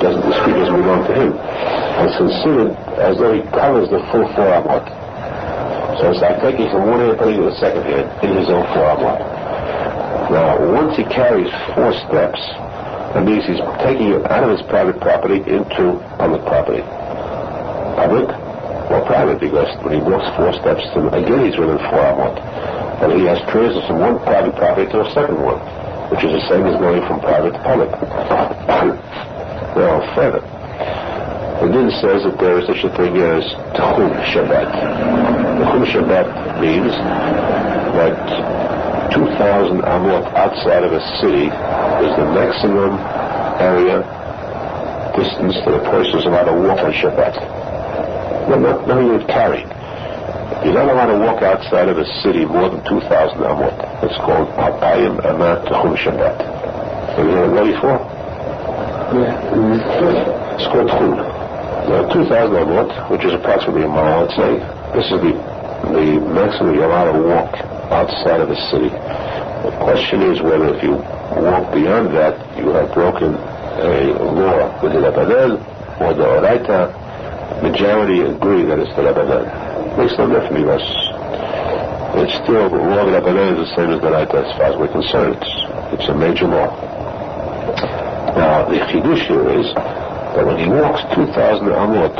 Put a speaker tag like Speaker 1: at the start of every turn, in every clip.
Speaker 1: this feet doesn't belong to him. It's considered as though he covers the full 4 amot. So it's like taking from one hand and putting it in the second hand in his own 4 amot. Now, once he carries 4 steps, that means he's taking it out of his private property into public property. Public or private, because when he walks 4 steps, again he's within 4 amot. And he has transits from one private property to a second one, which is the same as going from private to public. Now, further, the Din says that there is such a thing as Tikuney Shabbat. Tikuney Shabbat means that 2,000 amot outside of a city is the maximum area distance that a person is allowed to walk on Shabbat. Not even carry. You're not allowed to walk outside of a city more than 2,000 amot. It's called Alpayim Amat Tikuney Shabbat. Have you heard it before?
Speaker 2: Yeah.
Speaker 1: It's called Tikuney. Now, 2,000 amot, which is approximately a mile, let's say, this is the maximum you're allowed to walk outside of the city. The question is whether if you walk beyond that, you have broken a law with the Rabbanan or the Oraita. Majority agree that it's the Rabbanan. Makes no difference because it's still the law of the Rabbanan is the same as the Oraita as far as we're concerned. It's a major law. Now, the Chidush here is that when he walks 2,000 amot,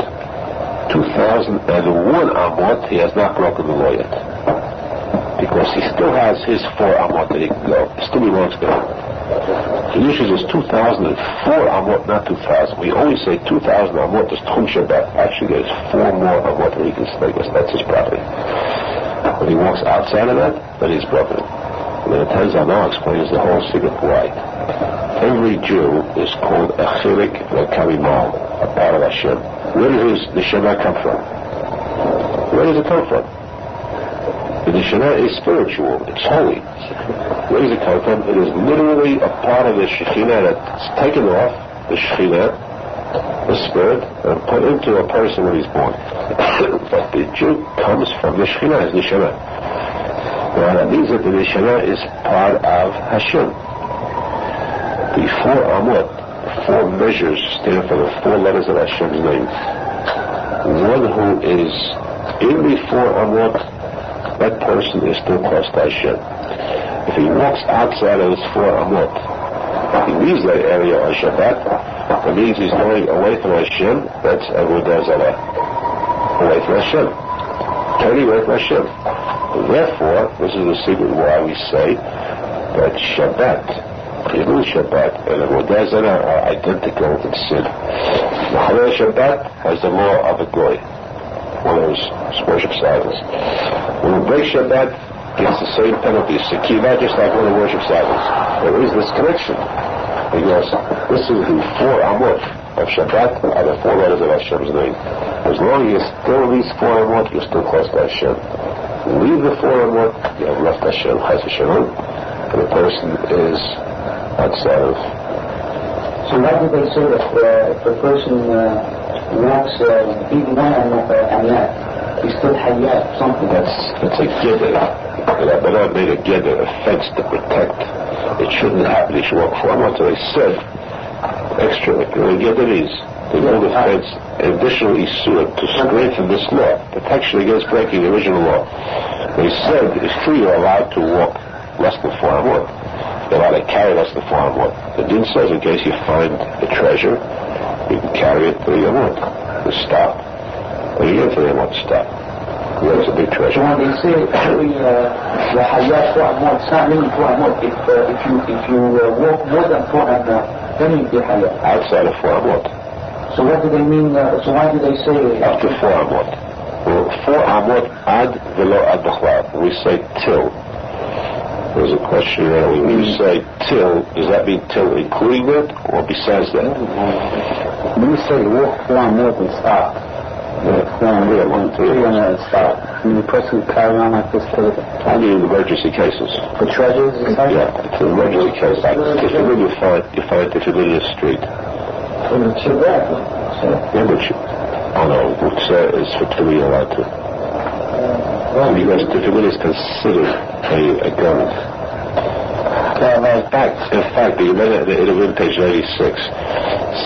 Speaker 1: 2,001 amot, he has not broken the law yet. Because he still has his 4 amot that he can go. It still belongs to him. The issue is 2,004 amot, not 2,000. We always say 2,000 amot is Tikuney Shabbat. Actually, there's 4 more amot that he can stay because that's his property. When he walks outside of that, then he's broken it. And then Arizal now explains the whole secret why. Every Jew is called a chilik v'kamimal, a part of Hashem. Where does the Neshama come from? Where does it come from? The Neshama is spiritual. It's holy. Where does it come from? It is literally a part of the Shekhinah that's taken off, the Shekhinah, the spirit, and put into a person when he's born. But the Jew comes from the Shekhinah, his Neshama. Now that means that the Neshama is part of Hashem. The 4 amot, 4 measures stand for the 4 letters of Hashem's name. One who is in the 4 amot, that person is still close to Hashem. If he walks outside of his 4 amot, he leaves that area on Shabbat, that means he's going away from Hashem. That's Avodah Zarah. Away from Hashem. Turning away from Hashem. Therefore, this is the secret why we say that Shabbat, Kiruv Shabbat, and Avodah Zarah are identical in sin. The Halacha Shabbat has the law of a goy. One of those worship silence. When we break Shabbat, gets the same penalty as Sekiva, just like when we worship silence. There is this connection. Because this is the 4 amot of Shabbat, are the 4 letters of Hashem's name. As long as you're still in these 4 amot, you're still close to Hashem. Leave the 4 amot, you have left Hashem, Chas Shalom, and the person is outside of.
Speaker 2: So why do they say that if a person walks even one amot, he's still hayat, something?
Speaker 1: That's a geder. The Rabbanan made a geder, a fence to protect. It shouldn't happen. He should walk 4 amot. So they said, extra, the geder is, they build a fence, additional isur to strengthen this law, protection against breaking the original law. They said, it's true you're allowed to walk less than 4 amot. You're allowed to carry less than 4 amot. The Din says, in case you find the treasure, you can carry it 3 amot. To stop. When you get 3 amot, stop. That's a big treasure.
Speaker 2: So when they say the hayat 4 amot, it's not really 4 amot. If you walk more than 4 amot, then you get hayat.
Speaker 1: Outside of 4 amot.
Speaker 2: So what do they mean? So why do they say
Speaker 1: up to 4 amot? Well, 4 amot ad velo ad b'chlav. When we say till, there's a question earlier. When you say till, does that mean till including that or besides that?
Speaker 2: When you say walk 4 amot and stop, and stop. I mean, the person can carry on like this till
Speaker 1: only in emergency cases.
Speaker 2: For treasures, is that?
Speaker 1: Yeah, it's an emergency case. Like if you find if you in the street.
Speaker 2: For the Shabbat.
Speaker 1: Yeah, but oh no, Mutza is for Tuli allowed to. Because Tefillin is considered a garment. In fact, you read it in page 96.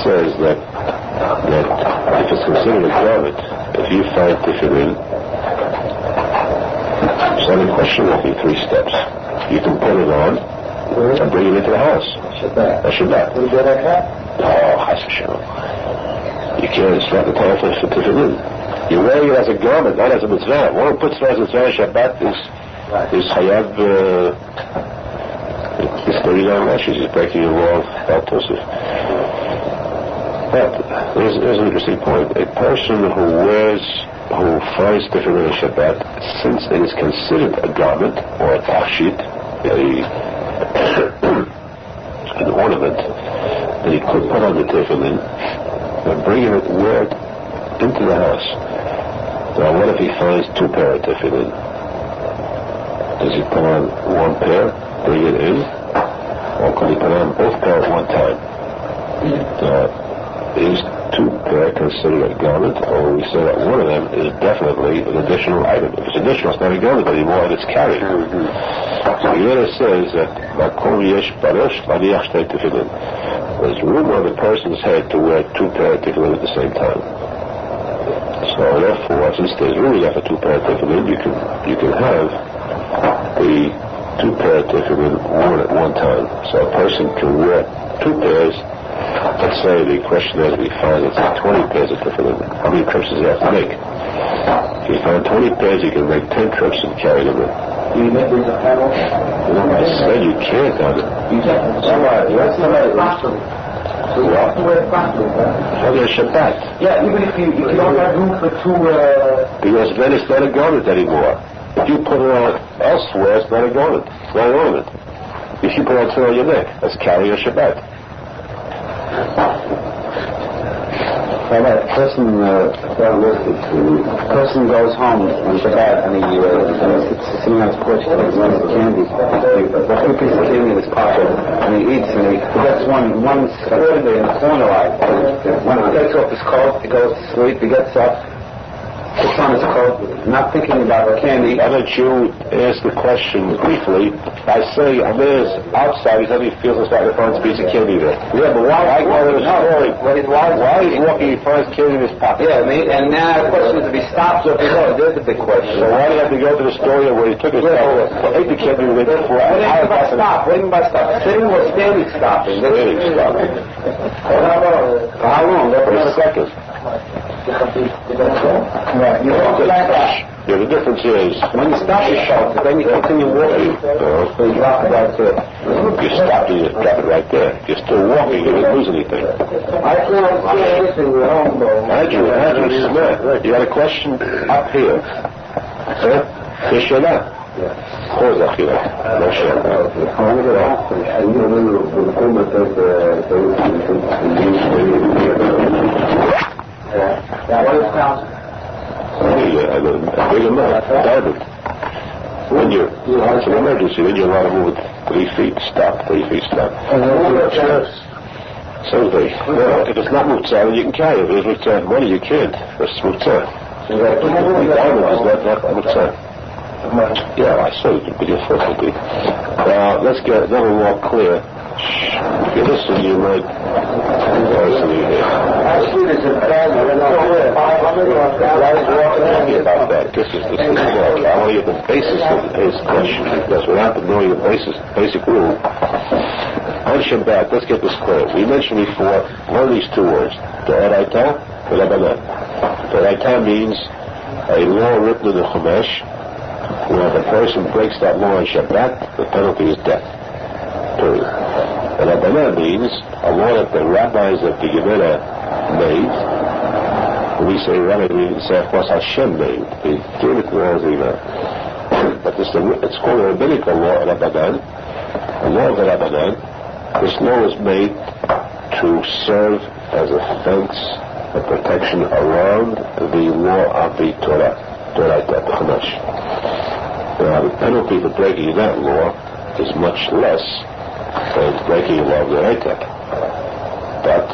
Speaker 1: says that if it's considered a garment, if you find tefillin, it's not a question of walking 3 steps. You can put it on and bring it into the house. Shabbat.
Speaker 2: Will you do like that?
Speaker 1: Oh, Chas v'Shalom. You can't. It's not the time for tefillin. You're wearing it as a garment, not as a mitzvah. One who puts it as a mitzvah Shabbat is chayav. It's 39 lashes. He's breaking the law of Bal Tosef. But there's an interesting point. A person who finds tefillin on Shabbat, since it is considered a garment or a tachshit, an ornament, that he could put on the tefillin and bring it word into the house. Now, what if he finds 2 pair of tefillin? Does he put on 1 pair, bring it in, or could he put on both pair at one time? Is 2 pair considered a garment, or we say that one of them is definitely an additional item? If it's additional, it's not a garment anymore, and it's carried. So the other says that there's room on the person's head to wear 2 pair of tefillin at the same time. So therefore, since there's room enough for 2 pair of tefillin, you can have the 2 pair of tefillin worn at one time. So a person can wear 2 pairs. Let's say the question is, he finds 20 pairs of tefillin. How many trips does he have to make? If he finds 20 pairs, he can make 10 trips and carry them in.
Speaker 2: Do you make this a panel?
Speaker 1: I said you can't on it.
Speaker 2: You can't. Somebody properly. So you have to wear it properly, right?
Speaker 1: Oh, there's Shabbat.
Speaker 2: Yeah, even if you don't have room for 2...
Speaker 1: Because then it's not a garment anymore. If you put it on elsewhere, it's not a garment. It's not an ornament. If you put it on your neck, that's carrying a Shabbat.
Speaker 2: A person goes home on Shabbat and he sits sitting on his porch and he wants candy. A piece of candy in his pocket and he eats and he forgets one ordinary in the corner light. When he takes off his coat, he goes to sleep, he gets up, puts on his coat, not thinking about the candy.
Speaker 1: Why don't you ask the question briefly by saying, a man's outside, he suddenly feels like he finds a piece of candy there. Yeah, but why is he walking, he finds candy in his pocket?
Speaker 2: Yeah, and now the question is if he stops or if he goes, there's the big question.
Speaker 1: So why do you have to go to the store where he took his ate the candy with it for
Speaker 2: What do you mean by stop? What do you mean by stop? Sitting or standing stopping?
Speaker 1: Standing stopping.
Speaker 2: For how long?
Speaker 1: For a second.
Speaker 2: Right. You walk it like that.
Speaker 1: Yeah, the difference is
Speaker 2: when you stop your shelter, then you continue walking. So you drop it right there.
Speaker 1: You stop and you drop it right there. You're still walking, you didn't lose anything.
Speaker 2: I can't see anything at home, though.
Speaker 1: Andrew, smart. You got a question up here. Yes, you're not. Hold up here. No shit.
Speaker 2: What is count?
Speaker 1: A big amount. Diamond. When it's an emergency, then you're allowed to move it 3 feet, stop, 3 feet, stop. Something. Well, if it's not mutzah, then you can carry it. If it's mutzah money, you can't. It's mutzah. Diamond is not mutzah. Yeah, I saw it, but your foot will be. Let's get another more clear. If you listen, you might.
Speaker 2: Actually, there's a bad
Speaker 1: about that. This is the law. I want to get the basis of his question, because without knowing the basic rule, on Shabbat, let's get this clear. We mentioned before, one of these 2 words, Doraita, V'Rabanan. Doraita means a law written in the Chumash, where if a person breaks that law on Shabbat, the penalty is death. Period. And Rabbanah means a law that the rabbis of the Gemara made. When we say rabbi, we say, of course, Hashem made. They gave it to us, but it's called a rabbinical law, Rabbanan. A law of the Rabbanan. This law is made to serve as a fence, a protection around the law of the Torah, the Chumash. Now, the penalty for breaking that law is much less than breaking the law of the Reitek. But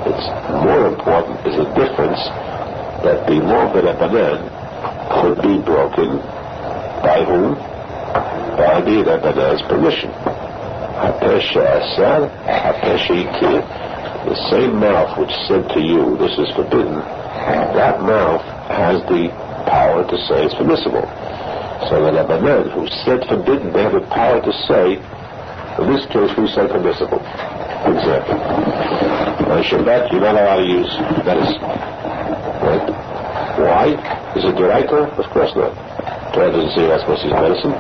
Speaker 1: it's more important is the difference that the law of the Rabbanan could be broken by whom? By the Rabbanan's permission. The the same mouth which said to you, this is forbidden, that mouth has the power to say it's permissible. So the Rabbanan who said forbidden, they have the power to say, in this case we say permissible. For example, on Shabbat you're not allowed to use medicine. Right? Why? Is it Doraita? Of course not. Torah doesn't say you're not supposed to use medicine.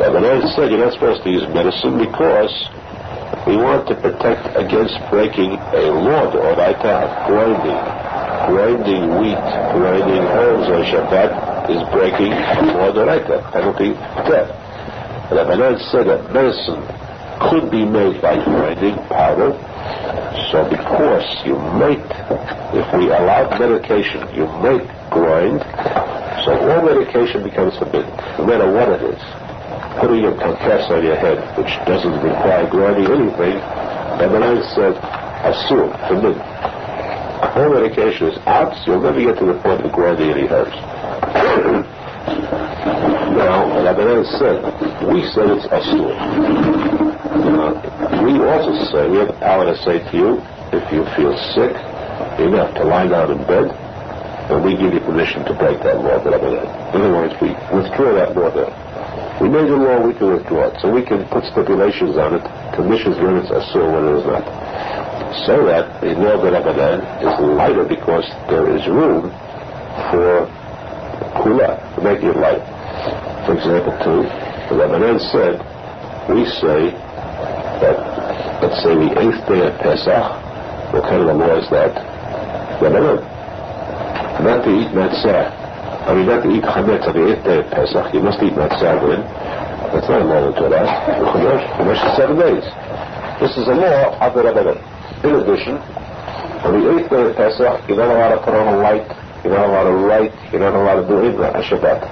Speaker 1: Rabbanan said you're not supposed to use medicine because we want to protect against breaking a law, the Oraita of grinding wheat, grinding herbs on Shabbat is breaking a law, the Oraita, penalty of death. Rabbanan said that medicine could be made by grinding powder, so because you might, if we allow medication, you might grind, so all medication becomes forbidden, no matter what it is. Putting a compress on your head, which doesn't require grinding anything, Rabbanan said, asur, forbidden. All medication is out, so you'll never get to the point of grinding any herbs. Now, Rabbanan said, we said it's asur. We also say, we have the power to say to you, if you feel sick enough to lie down in bed, then we give you permission to break that law, Rabbanan. In other words, we withdraw that law there. We made a law, we can withdraw it. So we can put stipulations on it, conditions when it's asur, when it is not. So that the law of the Rabbanan is lighter because there is room for kula, to make it light. For example, too, the Rabbanan said, we say that, let's say the 8th day of Pesach, what kind of a law is that? Rabbanan. Not to eat matzah. Not to eat chametz on the 8th day of Pesach. You must eat matzah then. That's not a law of the Torah. Chumash is 7 days. This is a law of the Rabbanan. In addition, on the 8th day of Pesach, you're not allowed to put on a light, you're not allowed to write, you're not allowed to do Ibra, a Shabbat.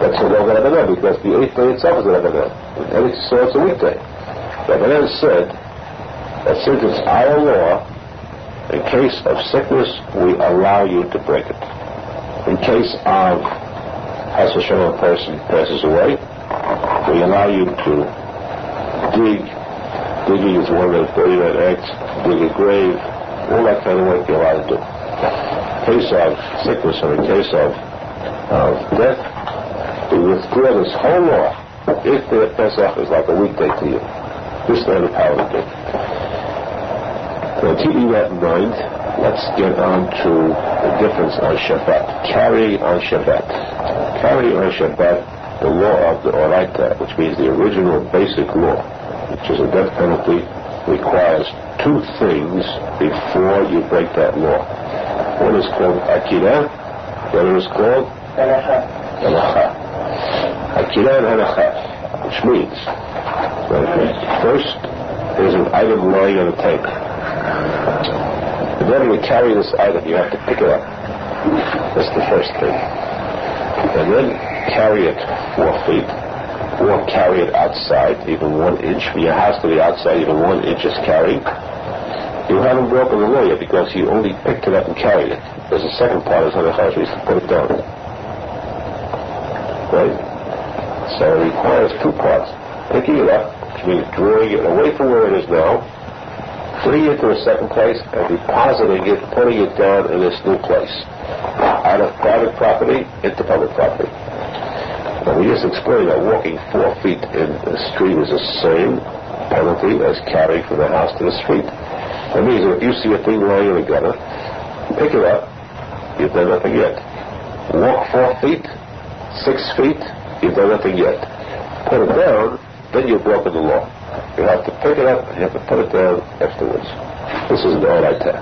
Speaker 1: That's a law of the Rabbanan, because the 8th day itself is the Rabbanan. And so it's a weekday. Rabbanan said that since it's our law, in case of sickness, we allow you to break it. In case of a person passes away, we allow you to dig. Digging is one of the 39 acts. Dig a grave, all that kind of work you're allowed to do. In case of sickness or in case of death, we withdraw this whole law. If the Pesach is like a weekday to you, this is the power to do. Now, keeping that in mind, let's get on to the difference on Shabbat. Carrying on Shabbat. Carrying on Shabbat, the law of the Oraita, which means the original basic law, which is a death penalty, requires 2 things before you break that law. One is called Akidah, the other is called Halacha. Akidah and Halacha, which means, first, there's an item lying on the table. In order to carry this item, you have to pick it up. That's the first thing. And then carry it 4 feet, or carry it outside, even 1 inch. From your house to the outside, even 1 inch is carrying. You haven't broken the law yet because you only picked it up and carried it. There's a second part of Halacha, which is to put it down. Right? So it requires 2 parts. Picking it up, which means drawing it away from where it is now, bringing it to a second place, and depositing it, putting it down in this new place. Out of private property into public property. Now, we just explained that walking 4 feet in the street is the same penalty as carrying from the house to the street. That means that if you see a thing lying in the gutter, pick it up, you've done nothing yet. Walk 4 feet, 6 feet, you've done nothing yet. Put it down, then you've broken the law. You have to pick it up and you have to put it down afterwards. This is the Oraita.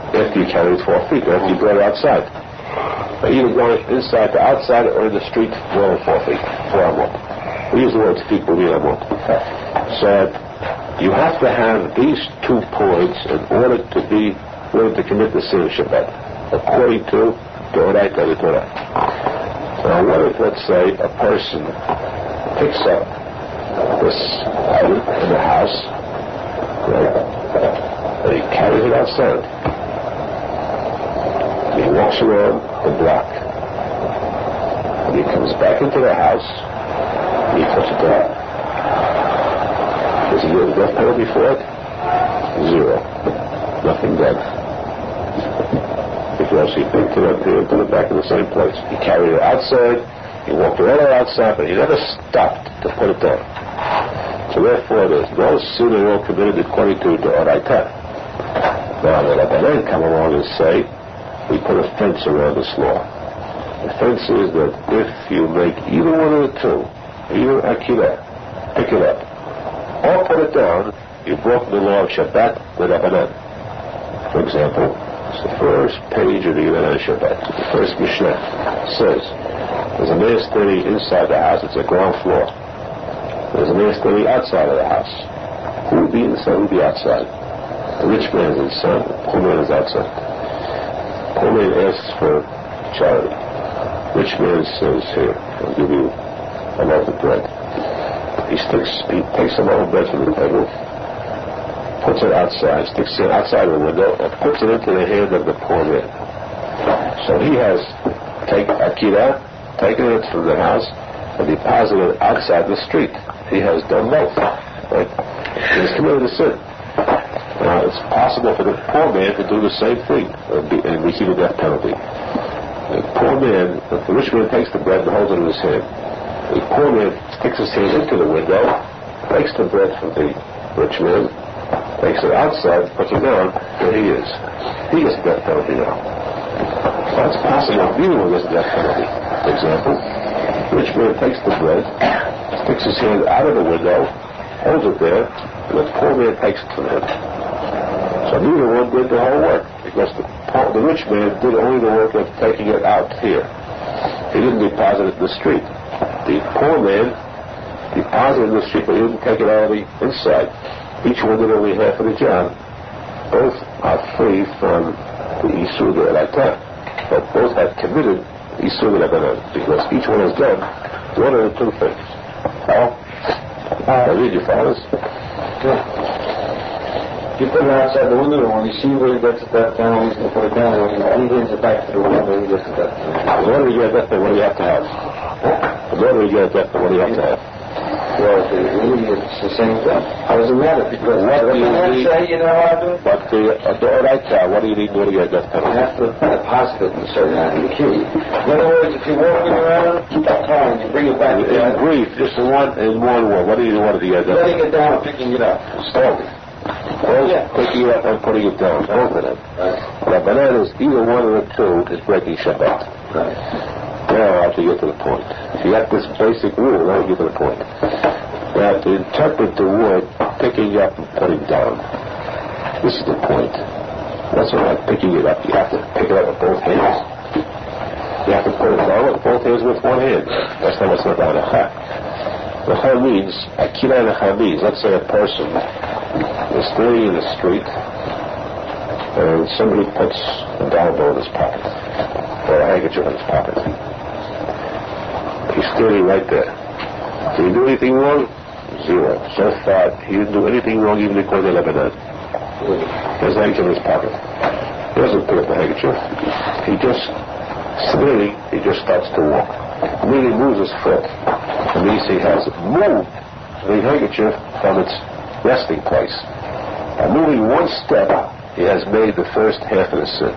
Speaker 1: After you carry it 4 feet, or after you brought it outside. Either going inside to outside or in the street more than 4 feet, 4 amot. We use the word feet, but we mean amot. So you have to have these 2 points in order to be willing to commit the sin of Shabbat, according to the Oraita of the Torah. Now, what if, let's say, a person picks up this item in the house, right, and he carries it outside. He walks around the block. And he comes back into the house, and he puts it down. Does he get a death penalty for it? Zero. Nothing done. Because he picked it up here and put it back in the same place. He carried it outside, he walked all the way outside, but he never stopped to put it down. So therefore there's no sin at all committed according to the Oraita. Now the Rabbanan come along and say, we put a fence around this law. The fence is that if you make either one of the two, either Akira, pick it up, or put it down, you've broken the law of Shabbat with Rabbanan. For example, it's the first page of the Yonah Shabbat. The first Mishnah says, there's a man standing inside the house, it's a ground floor. There's a man standing outside of the house. Who would be inside? Who would be outside? The rich man is inside, the poor man is outside. Poor man asks for charity. Rich man says, here, I'll give you a loaf of bread. He takes a loaf of bread from the table, puts it outside, sticks it outside the window, and puts it into the hand of the poor man. So he has taken it from the house and deposited it outside the street. He has done both. Right? He has committed a sin. Now, it's possible for the poor man to do the same thing and receive a death penalty. The poor man, the rich man takes the bread and holds it in his hand. The poor man sticks his hand into the window, takes the bread from the rich man, takes it outside, puts it down, there he is. He gets a death penalty now. So it's possible neither one gets a death penalty. For example, the rich man takes the bread, sticks his hand out of the window, holds it there, and the poor man takes it from him. So neither one did the whole work, because the rich man did only the work of taking it out here. He didn't deposit it in the street. The poor man deposited it in the street, but he didn't take it out of the inside. Each one did only half of the job. Both are free from the Isur de Elata, but both have committed Isur de Rabbanan, because each one has done one of the two things. How? I read your fathers.
Speaker 2: You put it outside the window, and when you see where he gets it that down, he's going to put it down, and when he hands it back to the window, he gets it that down.
Speaker 1: In order to get a death penalty, what do you have to have? In order to get a death penalty, what do you have to have?
Speaker 2: Well, it's the same thing. How does it matter? Because what do you need? Say, you know how to do it?
Speaker 1: But what do you need in order to get a death penalty?
Speaker 2: You have to deposit it in a certain amount of the key. In other words, if you're walking around, keep that time, you bring it back.
Speaker 1: In brief, just in one word, what do you want to get a death penalty?
Speaker 2: Letting it down and picking it up.
Speaker 1: Slowly. Both picking it up and putting it down, both of them. Right. Rabbanan is either one of the two is breaking Shabbat.
Speaker 2: Right.
Speaker 1: Now I have to get to the point. If you have this basic rule, now you get to the point. You have to interpret the word picking up and putting down. This is the point. That's not like picking it up. You have to pick it up with both hands. You have to put it down with both hands with one hand. That's not what's not Halacha. Halacha means, Akira Halacha means, let's say a person is standing in the street and somebody puts a dollar in his pocket or a handkerchief in his pocket. He's standing right there. Did he do anything wrong? Zero. So far, he didn't do anything wrong even according to Lebanon. There's a handkerchief in his pocket. He doesn't pick up the handkerchief. He just standing, he just starts to walk. Immediately moves his foot. It means he has moved the handkerchief from its resting place. By moving one step, he has made the first half of the sin.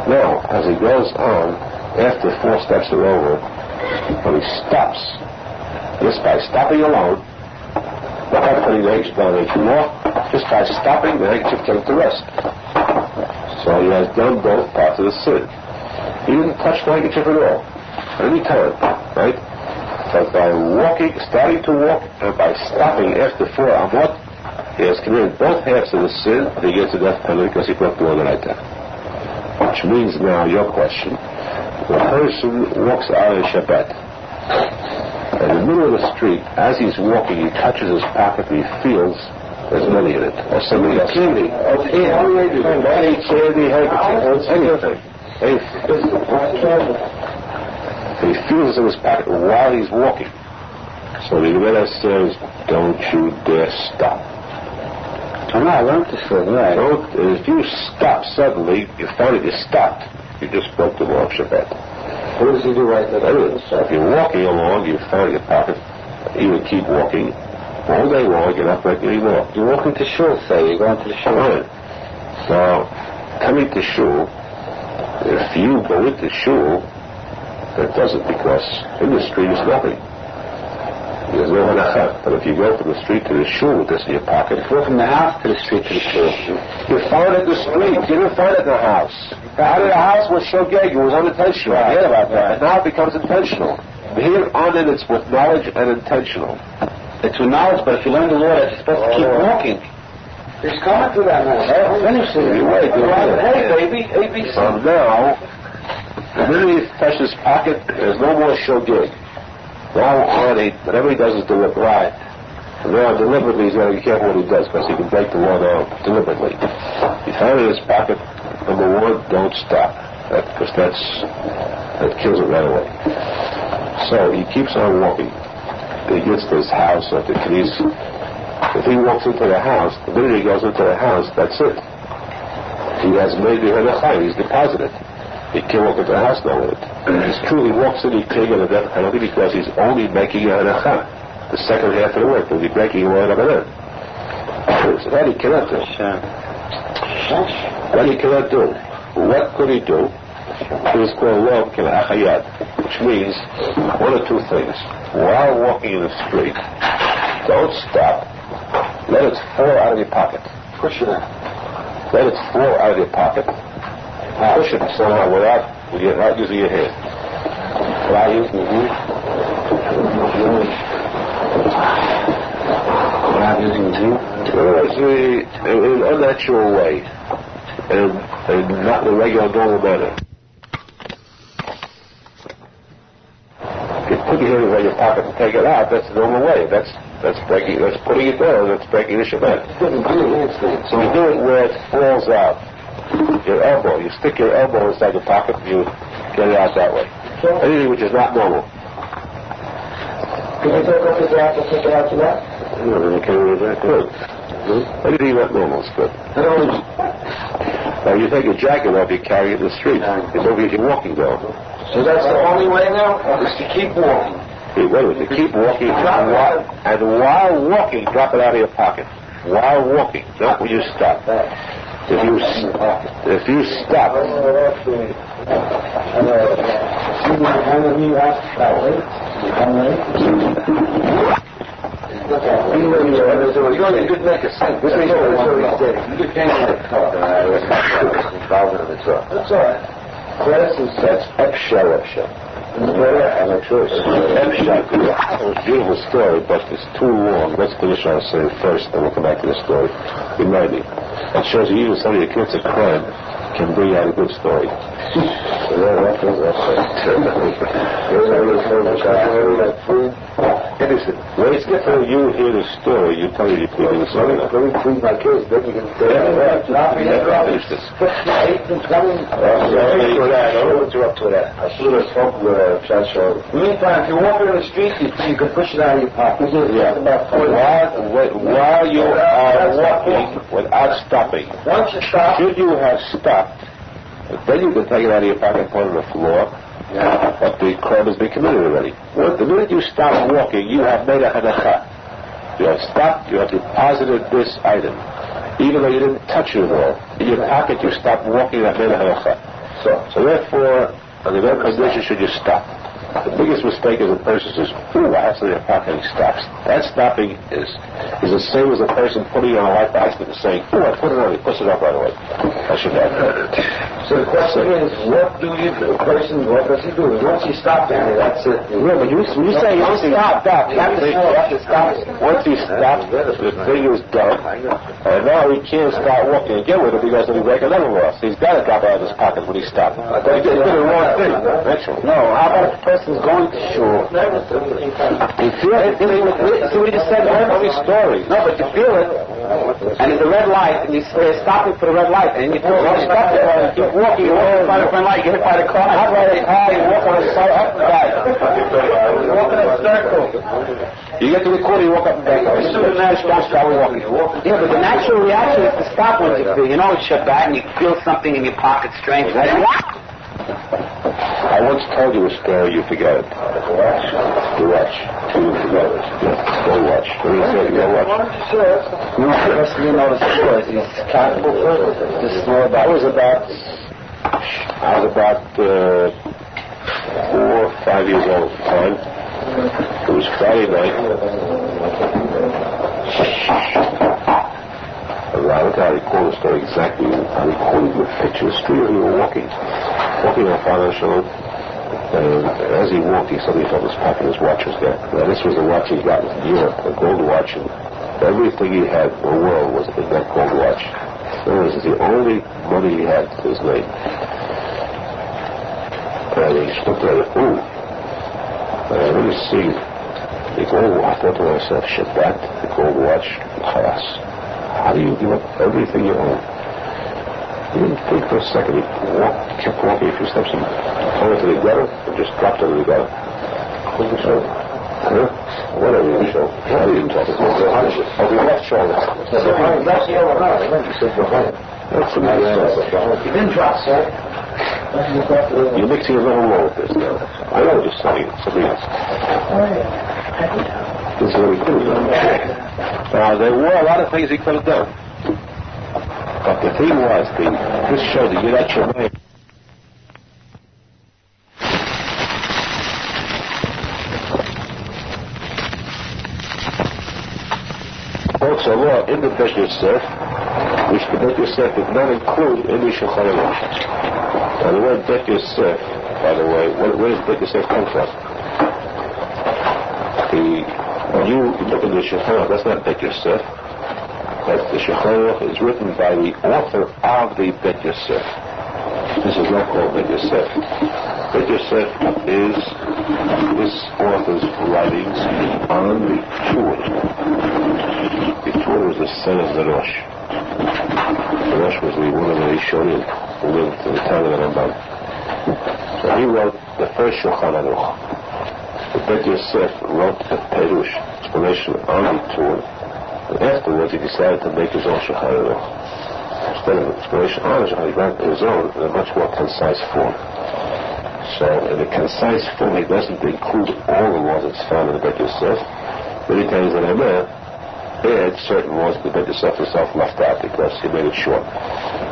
Speaker 1: Now, as he goes on, after 4 steps are over, when he stops, just by stopping alone, not by putting the handkerchief down the floor, just by stopping, the handkerchief came to rest. So he has done both parts of the sin. He didn't touch the handkerchief at all, at any time, right? But by walking, starting to walk, and by stopping after 4 amot, he has committed both halves of the sin, and he gets a death penalty because he broke the law right there. Which means now, your question, the person walks out on Shabbat. In the middle of the street, as he's walking, he touches his pocket and he feels there's money in it, or somebody else. Candy, handkerchief, anything. He feels in his pocket while he's walking. So the Gemara says, don't you dare stop.
Speaker 2: I know, I learned this thing, right?
Speaker 1: If you stop suddenly, you find that you stopped. You just broke the law of Shabbat.
Speaker 2: What does he do right there?
Speaker 1: So if you're walking along, you find your pocket, you would keep walking, All day long, you're not breaking any law.
Speaker 2: You're walking to shul, say. You're going to the shul.
Speaker 1: Right. So, coming to shul, if you go into shul, that doesn't, because in the street is nothing. There's no halacha. But if you go from the street to the shul with this in your pocket,
Speaker 2: Go from the house to the street to the shul.
Speaker 1: you found it in the street. You didn't find it in the house. Out of the house was shogeg. It was unintentional.
Speaker 2: Right.
Speaker 1: Forget about that. But now it becomes intentional. Here on it, it's with knowledge and intentional.
Speaker 2: It's with knowledge, but if you learn the law, that you're supposed to keep walking. He's coming to that now. Finish it.
Speaker 1: You wait.
Speaker 2: Hey, baby. ABC.
Speaker 1: So now, the minute he touches his pocket, there's no more shogeg. Now on it, whatever he does is deliberate. Right. And now deliberately, he's got to be careful what he does, because he can break the law now deliberately. He found it in his pocket. Number one, don't stop, because that kills it right away. So he keeps on walking. He gets to his house or to his. If he walks into the house, the minute he goes into the house, that's it. He has made the halacha. He's deposited. He can't walk into the house now with it. It's true, he walks in, he can't get a death penalty because he's only making a halacha. The second half of the work will be breaking a law of it. So that he cannot do. That he cannot do. What could he do? It is called law of kilachayad, which means one of two things. While walking in the street, don't stop. Let it fall out of your pocket.
Speaker 2: Push it out.
Speaker 1: Let it fall out of your pocket. Push it somehow without using your hand.
Speaker 2: Without using your hand? Without using your hand?
Speaker 1: In an unnatural way. And not in a regular, normal manner. You put your hand in your pocket and take it out, that's the normal way. That's breaking, that's putting it down, that's breaking the Shabbat. So you do it where it falls out. Your elbow, you stick your elbow inside your pocket and you get it out that way. Anything which is not normal.
Speaker 2: Can you take off the jacket and take it out to that?
Speaker 1: No, you can't do that. Good. Anything not normal is good. Now you take your jacket off, you carry it in the street. It's over you're walking though.
Speaker 2: So that's the only way now, is to keep walking.
Speaker 1: Wait a minute, keep walking, and while walking, drop it out of your pocket. While walking, not when you stop. If you stop,
Speaker 2: That's all right.
Speaker 1: That's Epshel. It's a beautiful story, but it's too long. Let's finish our story first, then we'll come back to the story. Remind me. That shows you even somebody who commits a crime can bring out a good story. Innocent. When it's different, you hear the story, you tell me you're pleading the story.
Speaker 2: Let me plead my case, then you can say,
Speaker 1: finish this.
Speaker 2: Interrupt to that. I should have spoken with Chacho. Meantime, if you're walking in the street, you can push it out of your pocket.
Speaker 1: While you are walking without stopping,
Speaker 2: once you stop,
Speaker 1: should you have stopped, then you can take it out of your pocket and put it on the floor. But the crime has been committed already. Well, the minute you stop walking, you have made a halacha. You have stopped, you have deposited this item. Even though you didn't touch it at all. In your pocket, you stopped walking, you have made a halacha. So therefore, under that condition, should you stop? The biggest mistake is a person says, ooh, I have something in my pocket, and he stops. That stopping is the same as a person putting on a life basket and saying, ooh, I put it on, he puts it up right away. I should have done it.
Speaker 2: So the question is, what do you do? What does he do? Once you stop there, that's it.
Speaker 1: Yeah, but when you say once he stopped, once he stopped, the thing is done, and now he can't start walking again with it because he'll break another law. So he's got to drop it out of his pocket when he stopped. But he did the wrong thing, actually.
Speaker 2: No, how about if the person's going to shul?
Speaker 1: You feel it? See what he just said? Every story.
Speaker 2: No, but you feel it, and there's a red light, and you're stopping for the red light, and you stop it, and you keep walking, you're walking by the red light, you get hit by the car, you walk on the side, up and back. You walk in a circle.
Speaker 1: You get to the corner, you walk up and back. As soon as you stop walking.
Speaker 2: Yeah, but the natural reaction is to stop once you feel, it's Shabbat, and you feel something in your pocket strange.
Speaker 1: I once told you a story, you forget it. The watch. Gold watch. What do you say? Gold watch?
Speaker 2: No, the rest of you notice the stories. He's capable first. This is more about...
Speaker 1: I was about 4 or 5 years old at the time. It was Friday night. I recall the story exactly. I recorded the picture of the street. We were walking on Father Shalom. And as he walked, he suddenly felt his pocket, his watch was there. Now, this was the watch he got in Europe, a gold watch, and everything he had in the world was in that gold watch. In other words, it's the only money he had to his name. And he looked at it, ooh. And I really see the gold watch. I thought to myself, Shabbat, the gold watch, class. How do you give up everything you own? He didn't think for a second. He kept walking a few steps and went to the gutter and just dropped into the gutter. Whatever you show. Why are you even talking? Oh, the left shoulder.
Speaker 2: That's
Speaker 1: the nice.
Speaker 2: You didn't drop, sir.
Speaker 1: You're mixing a little more with this now. I know what you're saying. Something else. This is what he could have done. Now, there were a lot of things he could have done. But the thing was, this showed that you're not your man. Also, law in the Bet Yosef, which the Bet Yosef did not include in the Shulchan. Now, the word Bet Yosef, by the way, where does Bet Yosef come from? When you look at the Shulchan, that's not Bet Yosef. That's the Shulchan is written by the author of the Bet Yosef. This is not called Bet Yosef. Bet Yosef is this author's writings on the Torah. The Torah was the son of the Rosh. The Rosh was one of the Rishonim who lived in the town of the Rambam. So he wrote the first Shulchan Aruch. The Bet Yosef wrote the Perush, explanation on the Torah. And afterwards, he decided to make his own Shulchan Aruch. Instead of explanation on the Shulchan, he wrote his own in a much more concise form. So, in a concise form, he doesn't include all the laws that's found in the Bet Yosef. Many times in Ameh, he had certain laws that the Bet Yosef himself left out because he made it short.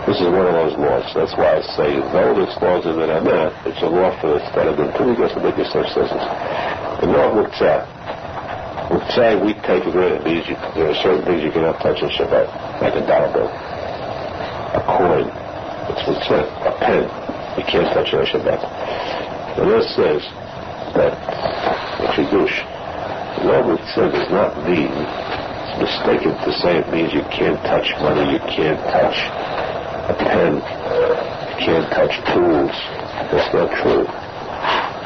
Speaker 1: This is one of those laws. So that's why I say, though there's laws in the Ameh, it's a law for the Tzaddik until because the Bet Yosef says it. The law of Muktzah. Muktzah, we take it granted. There are certain things you cannot touch in Shabbat, like a dollar bill, a coin. It's Muktzah, a pen. You can't touch it on Shabbat. The law says that the Chidush, the law of Muktzah does not mean, it's mistaken to say it means you can't touch money, you can't touch a pen, you can't touch tools. That's not true.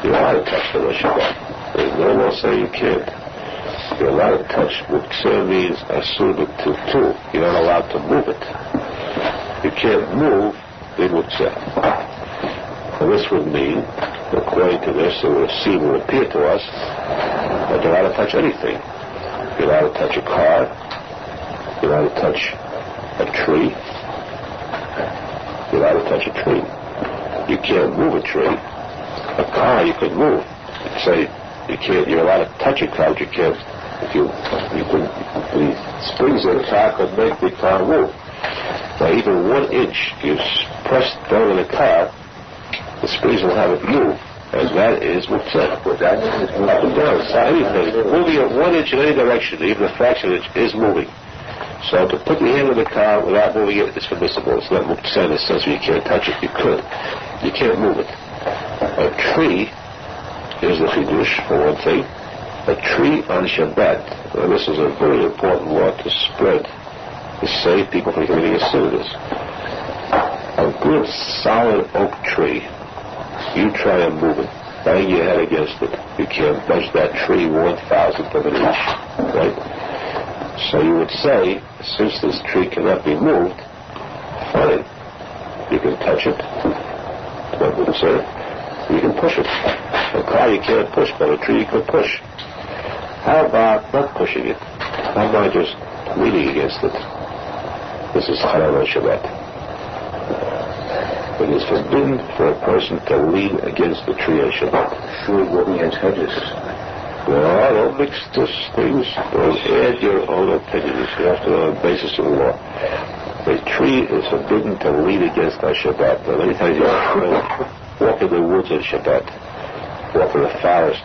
Speaker 1: You're allowed to touch them on Shabbat. There's no law saying you can't. You're allowed to touch. Muktzah means asur b'tutu. You're not allowed to move it. You can't move the Muktzah. And this would mean, according to this, it would seem, would appear to us, that you're allowed to touch anything. You're allowed to touch a car. You're allowed to touch a tree. You're allowed to touch a tree. You can't move a tree. A car you could move. Say you're allowed to touch a car, but you can't. The springs of the car could make the car move. Now, even 1 inch, you press down on the car, the springs will have it move, and that is Muktzah. Up and down, so anything. Moving it 1 inch in any direction, even a fraction inch, is moving. So to put your hand on the car without moving it is permissible. It's not Muktzah in the sense where you can't touch it. You could. You can't move it. A tree is the Chidush, for one thing. A tree on Shabbat, and this is a very important law to spread, to save people from committing a sin of this. A good solid oak tree, you try and move it, bang your head against it. You can't budge that tree 1,000th of an inch, right? So you would say, since this tree cannot be moved, fine, you can touch it. What would it say? You can push it. A car you can't push, but a tree you can push. How about not pushing it? How about just leaning against it? This is Haram on Shabbat. It is forbidden for a person to lean against the tree on Shabbat.
Speaker 2: Sure, walking against hedges.
Speaker 1: Well, don't mix those things. Don't add your own opinions. You have to know the basis of the law. A tree is forbidden to lean against on Shabbat. Now, many times you walk in the woods on Shabbat. Walk in the forest.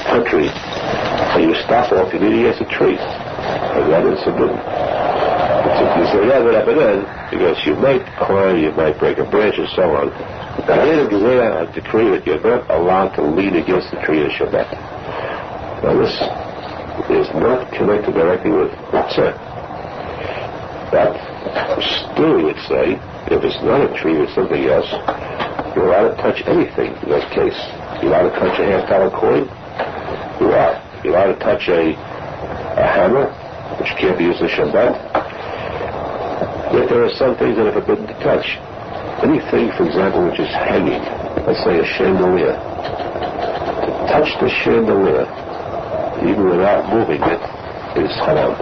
Speaker 1: Country, and you stop off, you lean against a tree, and that is forbidden. You say, because you might climb, you might break a branch, and so on. But I decree that you're not allowed to lean against the tree in Shabbat. Now, this is not connected directly with Mitzvah. But still, you would say, if it's not a tree, it's something else, you're allowed to touch anything in that case. You're allowed to touch a $50 coin. You are. You're allowed to touch a hammer, which can't be used in Shabbat. Yet there are some things that are forbidden to touch. Anything, for example, which is hanging, let's say a chandelier. To touch the chandelier, even without moving it, is haram.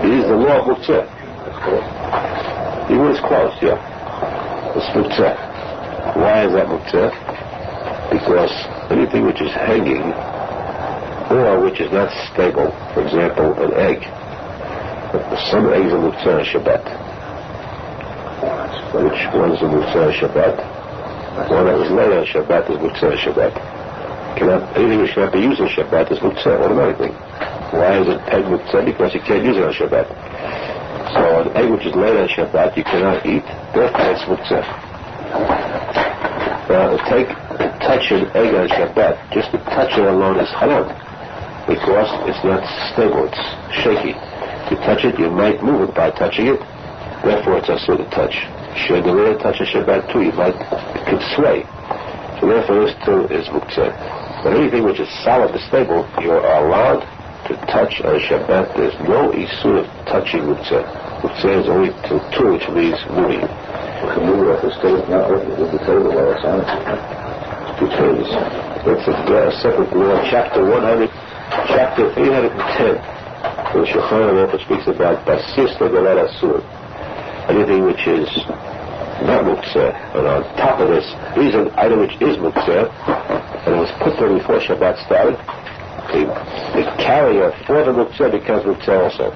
Speaker 1: It is the law of Mutzah. Even when it's closed, yeah. It's Mutzah. Why is that Mutzah? Because anything which is hanging, or which is not stable, for example, an egg. Some eggs are Mutzah on Shabbat. Which one's a Mutzah on Shabbat? One that was laid on Shabbat is Mutzah on Shabbat. Anything which cannot be used on Shabbat is Mutzah automatically. Why is it egg Mutzah? Because you can't use it on Shabbat. So an egg which is laid on Shabbat you cannot eat, therefore it's Mutzah. Now, touch an egg on Shabbat, just to touch it alone is haram. Because it's not stable, it's shaky. You touch it, you might move it by touching it, therefore it's also to touch. Chandelier, touch a Shabbat too, it could sway. So therefore this too is Mutzah. But anything which is solid and stable, you are allowed to touch on Shabbat. There's no issue of touching Mutzah. Mutzah is only two, which means moving. You can move it off the stable, not with the table while it's on it. Two things. That's a separate law, chapter 810, the Shulchan also speaks about basis legalat asur, anything which is not Mutzah, and on top of this, here's an item which is Mutzah, and it was put there before Shabbat started. The carrier for the Mutzah becomes Mutzah also.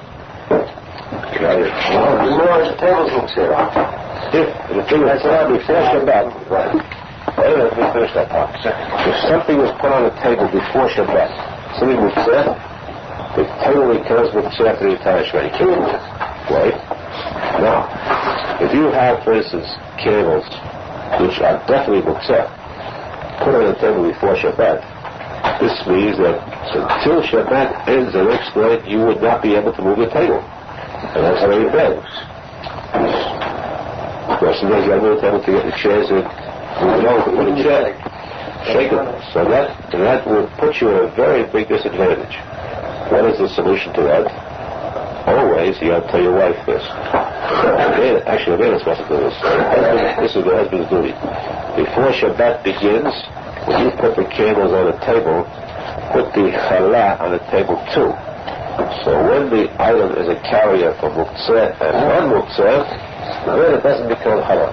Speaker 1: Carrier. The law is the table's Mutzah. If the thing was put on before Shabbat, let me finish that part. If something was put on the table before Shabbat, something Mutzah, the table becomes Mutzah after the entire Shabbat. You can't move it. Right? Now, if you have, for instance, candles, which are definitely Mutzah, put on the table before Shabbat, this means that until Shabbat ends the next night, you would not be able to move the table. And that's how you bed. Because sometimes you have to move the table to get the chairs and move it over, put a chair, shake it. So that would put you at a very big disadvantage. What is the solution to that? Always, you have to tell your wife this. Actually, the man is supposed to do this. This is the husband's duty. Before Shabbat begins, when you put the candles on the table, put the challah on the table too. So when the item is a carrier for Mutzah and non-Mutzah, then it doesn't become halal.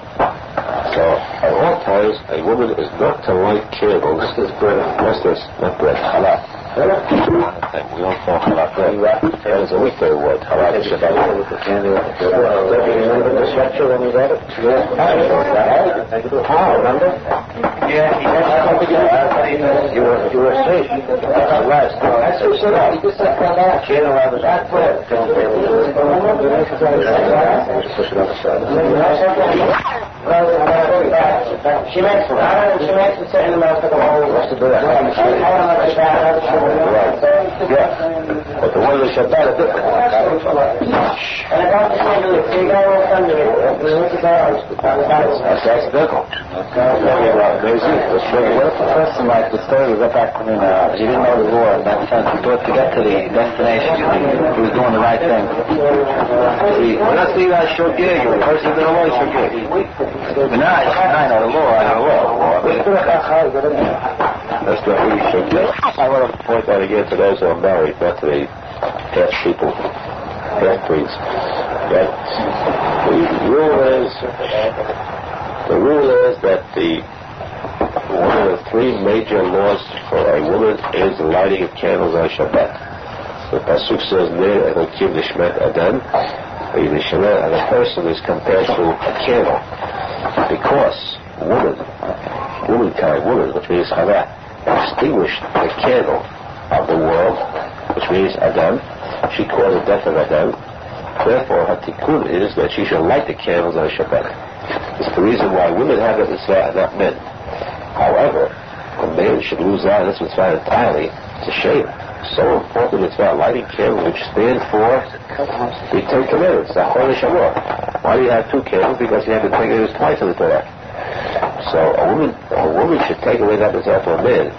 Speaker 1: So at all times, a woman is not to light candles. This is bread. What's this? Not bread. Halal. We don't call halal bread. That is a weekday word. Halal is about it. Do you remember the structure when we read it? Yes. How? Remember? Yeah. You were asleep. That's the last. That's what she said. You just said that. She didn't have that bread. Push it on the side. She makes it. She sitting in the mouth of the whole. What's the bread? Right. Yeah. But the one of the Shabbat are different. That's accidental.
Speaker 2: What if a person, like the story was up back when he didn't know the law in that sense, he thought to get to the destination, he was doing the right thing. See, when I see that shogeg, the person did a law shogeg. But now I know the law,
Speaker 1: That's not really shogeg. I want to point out again to those who are married, not to the half-people, half-breeds, that the rule is that one of the three major laws for a woman is the lighting of candles on Shabbat. The pasuk says, "Ner Elokim Nishmat Adam," and a person is compared to a candle, because woman, which means Chava, extinguished the candle of the world, which means Adam. She caused the death of Adam. Therefore, her tikkun is that she should light the candles on Shabbat. It's the reason why women have it mitzvah and not men. However, a man should lose out on this mitzvah entirely. It's a shame. So important mitzvah, lighting candles, which stand for the Ten Commandments, the Aharon Shamor. Why do you have two candles? Because you have the Ten Commandments twice in the Torah. So a woman should take away that mitzvah for a man.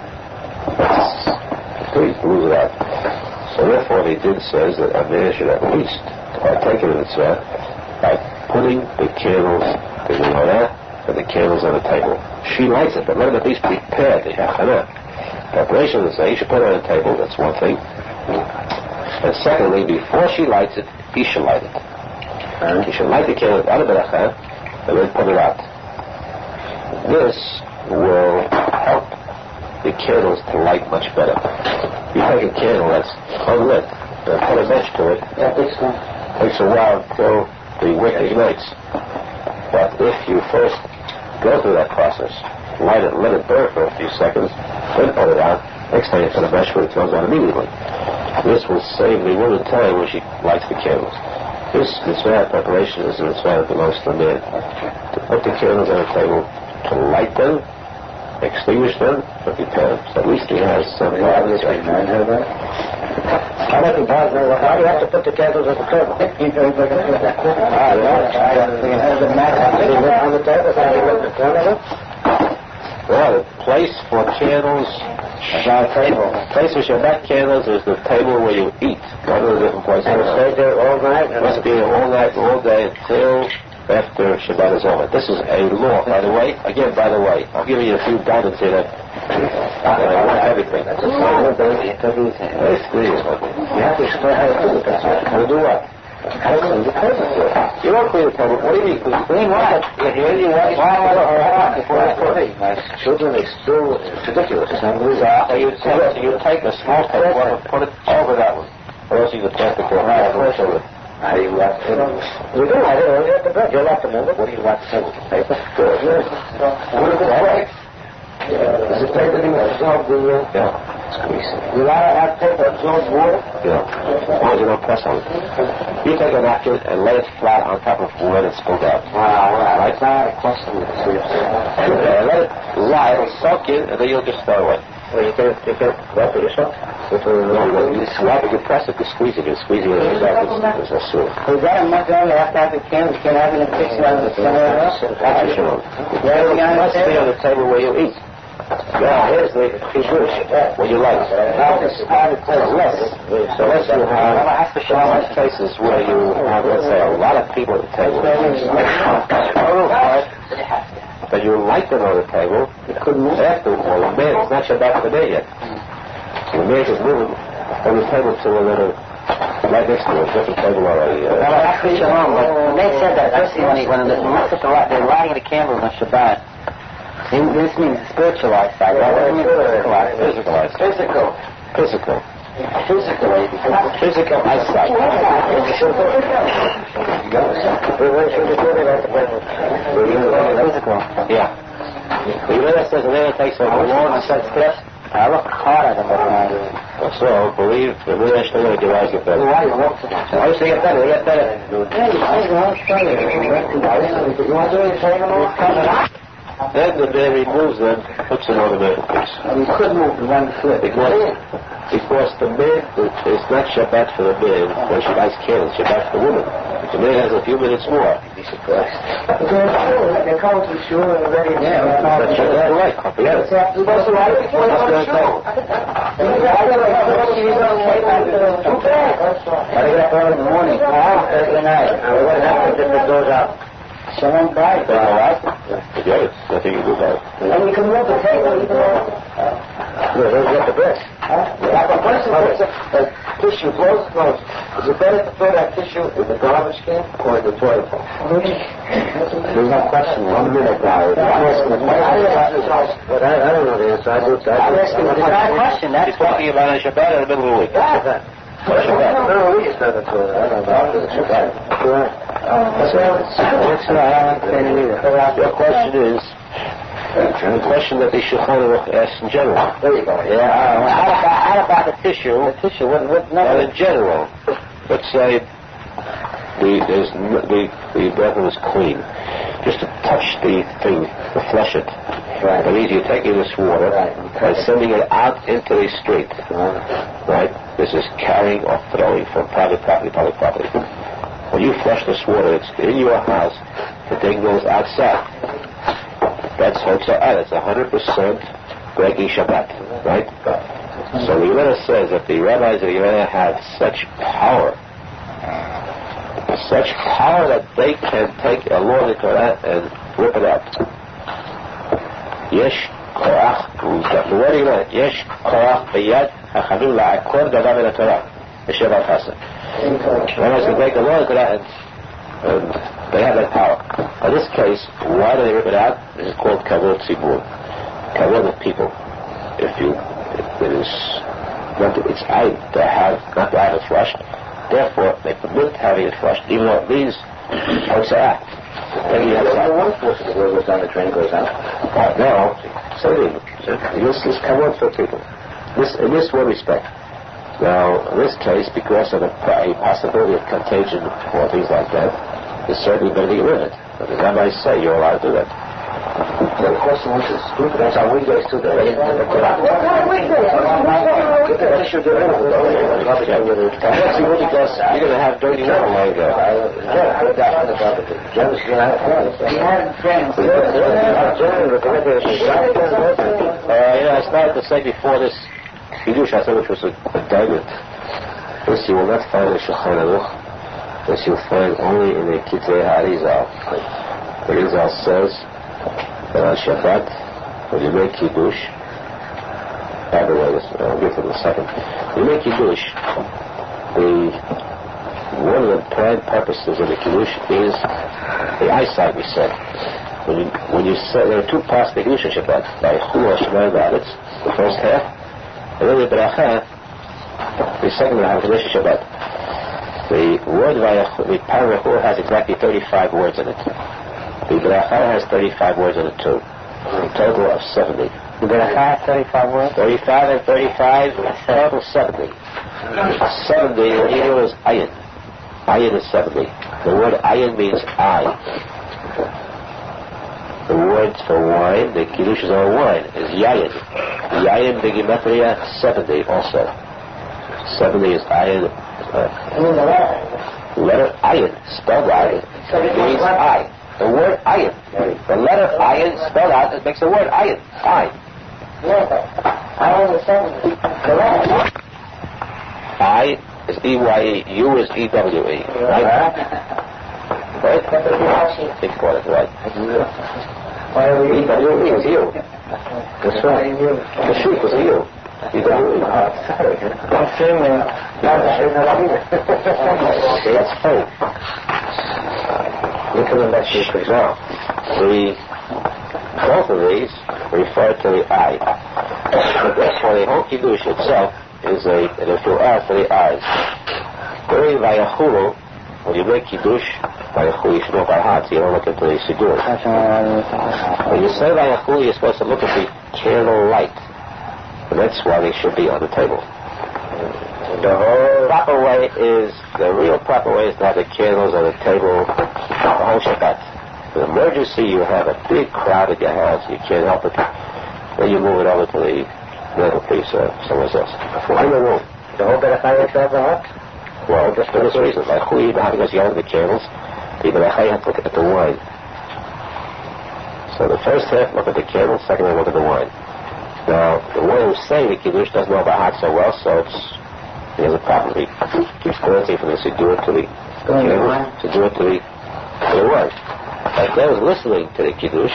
Speaker 1: Please lose it out. So therefore, the din says that a man should at least partake in the mitzvah by putting the candles in the menorah and the candles on the table. She lights it, but let him at least prepare the hachana. Preparation of the say, he should put it on the table, that's one thing. And secondly, before she lights it, he should light it. He should light the candle out of the beracha and then put it out. This will help the candles to light much better. You take a candle that's unlit and put a match to it, takes a while until the wick ignites. But if you first go through that process, light it, let it burn for a few seconds, then put it out, next time you put a match to it, it goes out immediately. This will save the woman time when she lights the candles. This mitzvah preparation is the mitzvah that belongs to the man. To put the candles on the table, to light them, extinguish them, or prepare them. So at least he has some...
Speaker 2: How do you have to put the candles on the table?
Speaker 1: Well, the place for candles, place for Shabbat candles is the table where you eat. One of the different places.
Speaker 2: And it stays there all night?
Speaker 1: It must be all night, all day, until after Shabbat is over. This is a law, by the way. Again, by the way, I'm giving you a few guidance here that I want everything.
Speaker 2: That's a small thing. You have to explain how to do it. How to do what? How to clean the table.
Speaker 1: You don't clean the table. What do you mean?
Speaker 2: Clean what? My children, it's ridiculous. It's unbelievable.
Speaker 1: So you take a small table and put it over that one. Or else you could pass the floor.
Speaker 2: How do you wrap the table? You do. I don't know. You'll have to move it. What do you wrap the table? Paper? Good. What is it? Is it paper that absorb the...
Speaker 1: Yeah.
Speaker 2: You allow to have paper absorb water?
Speaker 1: Yeah. As long as you don't press on it. You take a napkin and lay it flat on top of wood and spill out.
Speaker 2: Wow. Right now, I question it.
Speaker 1: Let it lie, it'll soak in, and then you'll just throw it away.
Speaker 2: Well, you can wrap it yourself?
Speaker 1: You press it, you squeeze it, and there's a soup.
Speaker 2: Is that a much only after having candles? You can have it in a picture on the center of it?
Speaker 1: That's your own. It must be on the table where you eat. Yeah, here's the Jewish. What you like. Unless you have cases where you have, let's say, a lot of people at the table. But you light them on the table, you couldn't move after all. The man, it's not Shabbat for the day yet. So the man is moving on the table to another, right next to a different table already.
Speaker 2: Well, actually, when they said that, actually, when they're lighting the candles on Shabbat, this means the spiritualized side. What does it mean spiritualized? Physical eyesight. Physical.
Speaker 1: Yeah. You know that says it never takes a long step.
Speaker 2: I look hard at them.
Speaker 1: So, believe the Menachem Mendel Schneerson get better.
Speaker 2: Why you want to?
Speaker 1: I used to get better. They get better.
Speaker 2: You want to do anything?
Speaker 1: then the man removes them, puts them on the mantelpiece.
Speaker 2: And you could move the one foot.
Speaker 1: Because the man is not Shabbat for the man when she lights candles, Shabbat for the woman. The man has a few minutes more.
Speaker 2: Be surprised. They're coming to shul and ready.
Speaker 1: Yeah, that's right. Yes.
Speaker 2: You're supposed to write it before you go to shul. I get up early in the morning, Thursday night. What happens if it goes out? Someone died.
Speaker 1: Yes, nothing you do about it.
Speaker 2: And you can move the table, you can move.
Speaker 1: They'll get the best.
Speaker 2: Like a person puts a tissue close. Is it better to throw that tissue in the garbage can or in the toilet bowl? There's no question. 1 minute now. But I don't know the answer. I'm asking the question.
Speaker 1: He's talking about a Shabbat in the middle of the week.
Speaker 2: Shabbat. No, we just don't know. I don't know. Shabbat.
Speaker 1: Your question is the question that the Shulchan asks in general.
Speaker 2: There you go.
Speaker 1: Yeah. How about the tissue?
Speaker 2: The tissue. What
Speaker 1: in general, let's say the bathroom is clean. Just to touch the thing, to flush it.
Speaker 2: Right.
Speaker 1: That means you're taking this water and sending it out into the street. Right? This is carrying or throwing from private property. When you flush this water, it's in your house. The thing goes outside. That's Hotza'ah. It's 100% breaking Shabbat. Right? So the Gemara says that the rabbis of the Gemara have such power that they can take a law of the Torah and rip it out. Yesh korach, the wording of it, Yesh korach b'yad hachamim la'akor davar min haTorah, b'shem al-chasam. Rabbis can take a law of the Torah and they have that power. In this case, why do they rip it out? This is called kavod tzibur, kavod of people. It's aid to have, not to have it flushed. Therefore, they permit having it flushed, even though it means Hotza'ah.
Speaker 2: One force of the world goes down, the train goes out.
Speaker 1: Right, no. This is kavod for people. In this one respect. Now, in this case, because of a possibility of contagion or things like that, it's certainly better to get rid of it. But the rabbis say you're allowed to do that.
Speaker 2: The question was stupid. That's how weekdays too. What kind of weekdays?
Speaker 1: Because you're going to have dirty water lying there. I started to say before this Kiddush, I thought it was a diamond. This you will not find in Shulchan Aruch. This you'll find only in the Arizal. Arizal says that on Shabbat, when you make Kiddush, by the way, I'll get to it in a second. When you make Kiddush, one of the prime purposes of the Kiddush is the eyesight, we said. When you say, there are two parts of the Kiddush on Shabbat, by Chul Shemay Ba'aretz, the first half, and then the Beracha, the second half of the Shabbat. The word the Parachur has exactly 35 words in it. The Beracha has 35 words in it too. A total of 70.
Speaker 2: The Beracha has 35 words?
Speaker 1: 35 and 35, total 70. 70 in Hebrew is ayin. Ayin is 70. The word ayin means eye. The word for wine, the Kiddush of wine, is yayin. Yayin, the Gematria, 70 also. 70 is ayin. Letter ayin, spelled out, means I. The word ayin. The letter ayin spelled out, it makes the word ayin. I. I is E-Y-E, U is E-W-E. Right? Right? Think for it, right? E-W-E is you. That's right. The sheep was you. Sorry. That's fake. Look at the message now. Both of these refer to the eye. Therefore, the whole Kiddush itself is a refuah for the eyes. During Vayachulu, when you make Kiddush, Vayachulu, you should look at heart, so you don't look into the Sidur. When you say Vayachulu, you're supposed to look at the candle light. And that's why they should be on the table. The real proper way is to have the candles on the table the whole Shabbat. an emergency, you have a big crowd at your house, you can't help it, then you move it over to the middle piece or somewhere else. In the room.
Speaker 3: The whole beracha is hot?
Speaker 1: Well, just for this reason. Like who because you have the candles, the beracha have to look at the wine. So the first half, look at the candles, second half, look at the wine. Now, the one who's saying the kiddush doesn't know about hot so well, so he has a problem. He keeps glancing from this to do it to the candles, to do it to the wine. Like those listening to the kiddush,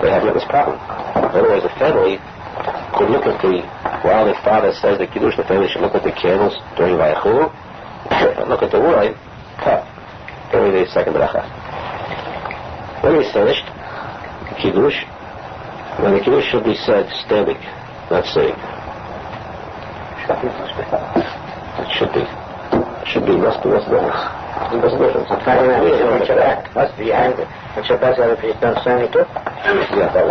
Speaker 1: they have this problem. Otherwise, the family could look at while the father says the kiddush, the family should look at the candles during Vayachulu, and look at the wine cup during the second bracha. When he's finished, kiddush, then the kiddush should be said standing, not sitting. It should be. Must be what's the difference? What's the difference?
Speaker 3: Must be angry. And Shabbat if he's done standing too?
Speaker 1: Yeah, that was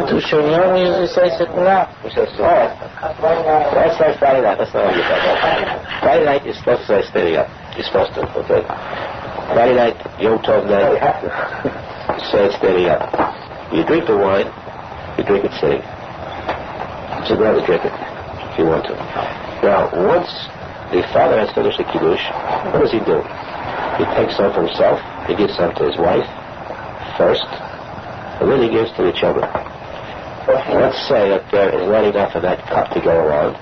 Speaker 3: the Shulchan usually say sit down.
Speaker 1: He says so. That's like Friday night. That's not what you're talking about. Friday night you're supposed to say standing up. You're supposed to, okay? Friday night, Yom Tov night, say it standing up. You drink the wine, you drink it sitting. So go ahead and drink it if you want to. Now, once the father has finished the kiddush, what does he do? He takes some for himself, he gives some to his wife first, and then he gives to the children. Let's say that there is not enough of that cup to go around,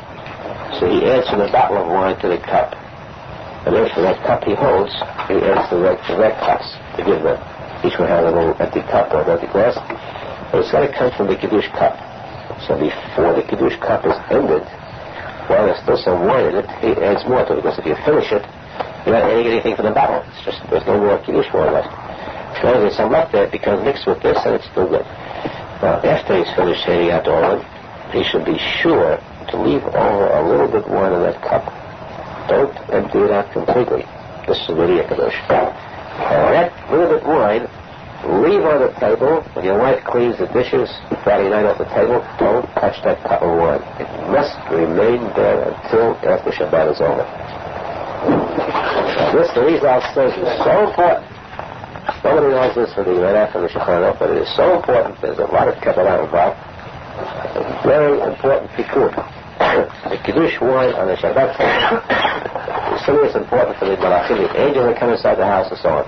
Speaker 1: so he adds from the bottle of wine to the cup. And then for that cup he holds, he adds the red cups to give them. Each one has a little empty cup or an empty glass, but it's got to come from the kiddush cup. So before the kiddush cup is ended, while there's still some wine in it, he adds more to it, because if you finish it, you're not adding anything from the bottle. It's just, there's no more kiddush wine left. As long as there's some left there, it becomes mixed with this, and it's still good. Now, after he's finished handing out the wine, he should be sure to leave over a little bit wine in that cup. Don't empty it out completely. This is really a kiddush. That little bit wine, leave on the table. When your wife cleans the dishes Friday night off the table, don't touch that cup of wine. It must remain there until after Shabbat is over. This, the Arizal says, is so important. Nobody knows this from the Menachem Mendel Schneerson, but it is so important. There's a lot of Kabbalah involved. It's very important tikkun. The kiddush wine on the Shabbat is so important for the malachim, the angels that come inside the house and so on.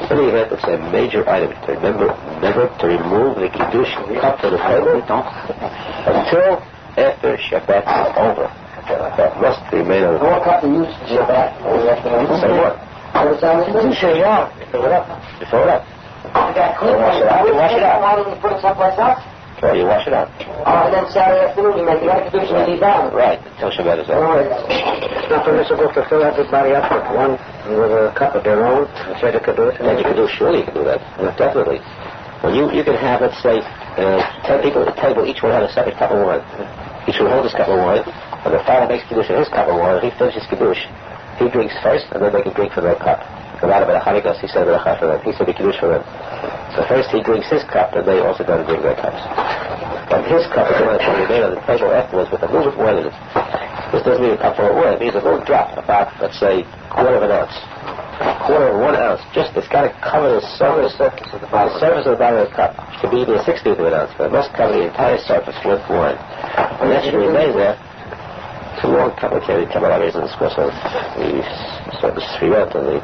Speaker 1: In any event, it's a major item to remember never to remove the kiddush cup from the table until after Shabbat is over. That must remain on the table.
Speaker 3: What cup you use for Shabbat?
Speaker 1: Say what?
Speaker 3: Before it up.
Speaker 1: Wash it out.
Speaker 3: Why didn't you put it someplace else?
Speaker 1: Well, you wash it out.
Speaker 3: Oh, and then Saturday afternoon you make the other kiddush and leave down.
Speaker 1: Right, until Shabbat is over.
Speaker 3: It's not permissible to fill everybody up with a cup of their own and say the kiddush.
Speaker 1: And you can do, surely you can do that. Definitely. Well, you can have, let's say, 10 people at the table, each one has a separate cup of wine. Each one holds his cup of wine, and the father makes kiddush in his cup of wine, and he finishes kiddush. He drinks first, and then they can drink from their cup. The Rabbi Nachman, he said beracha for them. He said the kiddush for them. So first he drinks his cup, and they also got to drink their cups. But his cup is going to remain on the table afterwards with a little bit more in it. This doesn't mean a cup full of wine. It means a little drop, about, let's say, quarter of an ounce. Quarter of 1 ounce. Just, it's got to cover the surface of the bottom of the cup. It could be even a 1/16 of an ounce, but it must cover the entire surface with wine. And that should remain there. It's a long, complicated Kabbalah reasons, of course, of the sort of Sfirot and the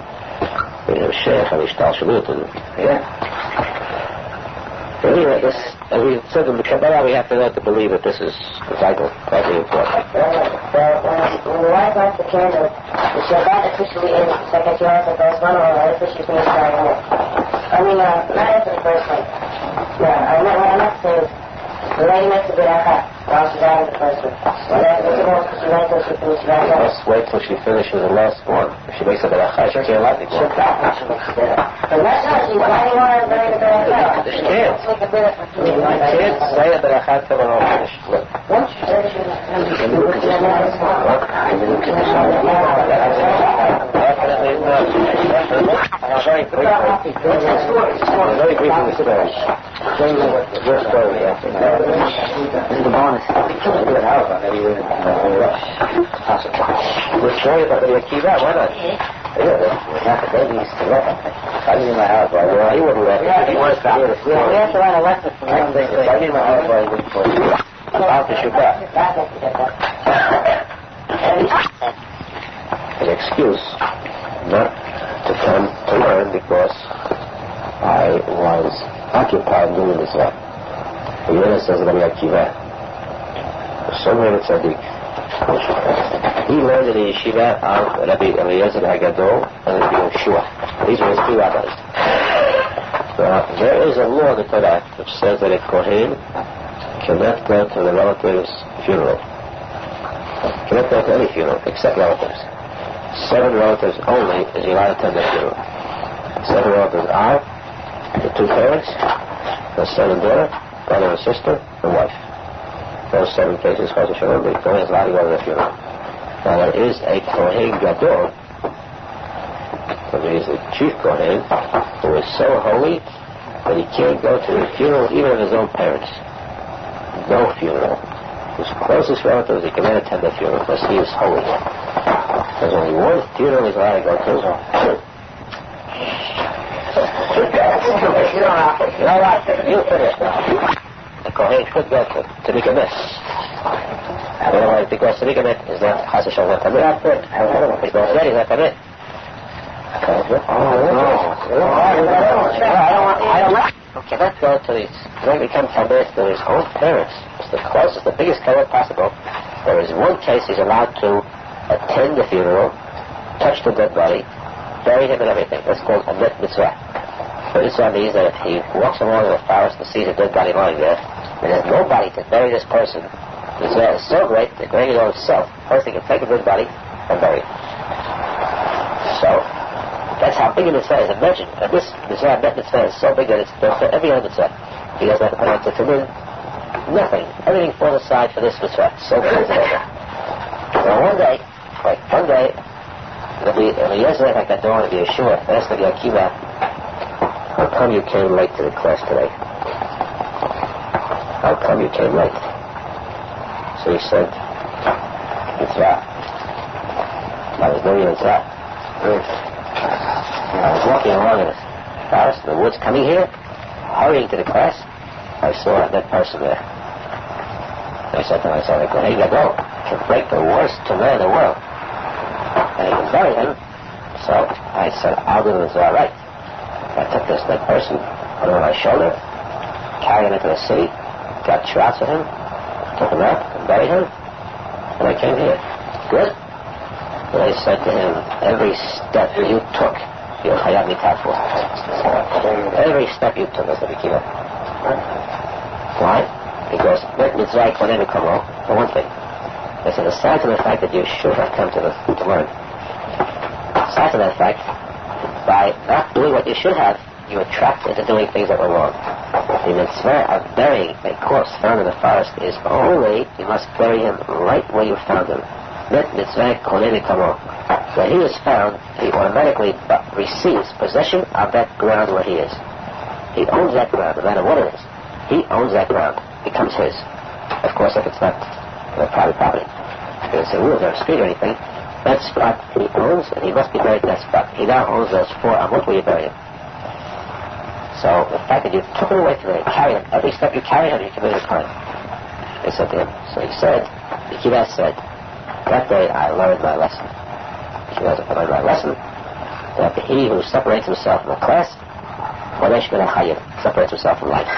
Speaker 1: Sheikh and the Shtalshalut and But anyway, this, as we said in the Kabbalah, we have to know to believe that this is vitally important.
Speaker 4: When the wife lights the candle, the Shabbat officially ends the second she also goes one or officially finished Friday night. I mean, not after the first night. No, what I'm not saying is, the lady makes a beracha while she's out of the first one. Well, that's what she wants, she waits till she finishes Friday night.
Speaker 1: Let's wait till she finishes the last one. If she makes a beracha, she can't light anymore.
Speaker 4: But that's not, she's lighting one and doing the beracha.
Speaker 1: She can't. You can't say a beracha till we're all finished. Look.
Speaker 4: Once she finishes,
Speaker 1: Very briefly, Mr. Barry. Your story,
Speaker 3: This is the bonus.
Speaker 1: The story about the Akiva, why not?
Speaker 3: Half a day he used to look at me. I knew my house, well, he wouldn't let me. He wanted to hear the story. We have to learn a lesson from him. I knew my house, well, he wouldn't put it. After Shabbat.
Speaker 1: An excuse not to come to learn because I was occupied doing this work. The Yoda says Rabbi Akiva, so many tzadik. He learned in the yeshiva of Rabbi Eliezer HaGadol and Rabbi Yeshua. These were his two rabbis. There is a law in the Torah which says that a Kohen cannot go to the relative's funeral. Cannot go to any funeral except relatives. 7 relatives only is allowed to attend the funeral. 7 relatives are the 2 parents, the son and daughter, brother and sister, and wife. Those 7 cases, the Kohen is allowed to go to the funeral. Now there is a Kohen Gadol, there is a chief Kohen, who is so holy that he can't go to the funeral even of his own parents. No funeral. His closest relatives, he cannot attend the funeral because he is holy. There's only one funeral he's allowed to go to. You finish now. The Kohen could go to make a mess. Otherwise, because to make a mess is not Chassidut not Tamid. It's not ready, not Tamid. I don't like. Cannot go to his, when he comes to his own parents. It's the closest, the biggest color possible. There is one case he's allowed to attend the funeral, touch the dead body, bury him and everything. That's called a met mitzvah. A mitzvah means that if he walks along in the forest and sees a dead body lying there, and there's nobody to bury this person, the mitzvah is so great that burying it on himself, first he can take a dead body and bury it. So, that's how big a mitzvah is. Imagine, this mitzvah, that mitzvah is so big that it's for every other mitzvah. He doesn't have to pronounce it to me. Nothing. Everything falls aside for this mitzvah. So big it's over. So one day, Eliezer HaGadol and Yeshua asked Rabbi Akiva, how come you came late to the class today? How come you came late? So he said, mitzvah. I was doing mitzvah. I was walking along in the forest, in the woods, coming here, hurrying to the class. I saw that person there. I said to myself, hey, Gadol, can break the worst tumor in the world. And he can bury him. So I said, I'll do this all right. I took this dead person, put him on my shoulder, carried him into the city, got shots of him, took him out, and buried him, and I came here. Good? And I said to him, every step you took, you'll chayav mitah for. Every step you took, Mr. Bikiva. Why? Because mitzvah konem kamo, for one thing. I said, aside from the fact that you should have come to learn, aside from that fact, by not doing what you should have, you were trapped into doing things that were wrong. The mitzvah of burying a corpse found in the forest is only, you must bury him right where you found him. When he is found, he automatically receives possession of that ground where he is. He owns that ground, no matter what it is. He owns that ground. It becomes his. Of course, if it's not private property. If it's a rule or a street or anything, that spot he owns, and he must be buried in that spot. He now owns those 4 amot where you bury him. So the fact that you took him away from him, carried him, every step you carried him, you committed a crime. They said to him. So he said, the Kibbutz said, that day I learned my lesson. I learned my lesson that he who separates himself from the class, separates himself from life.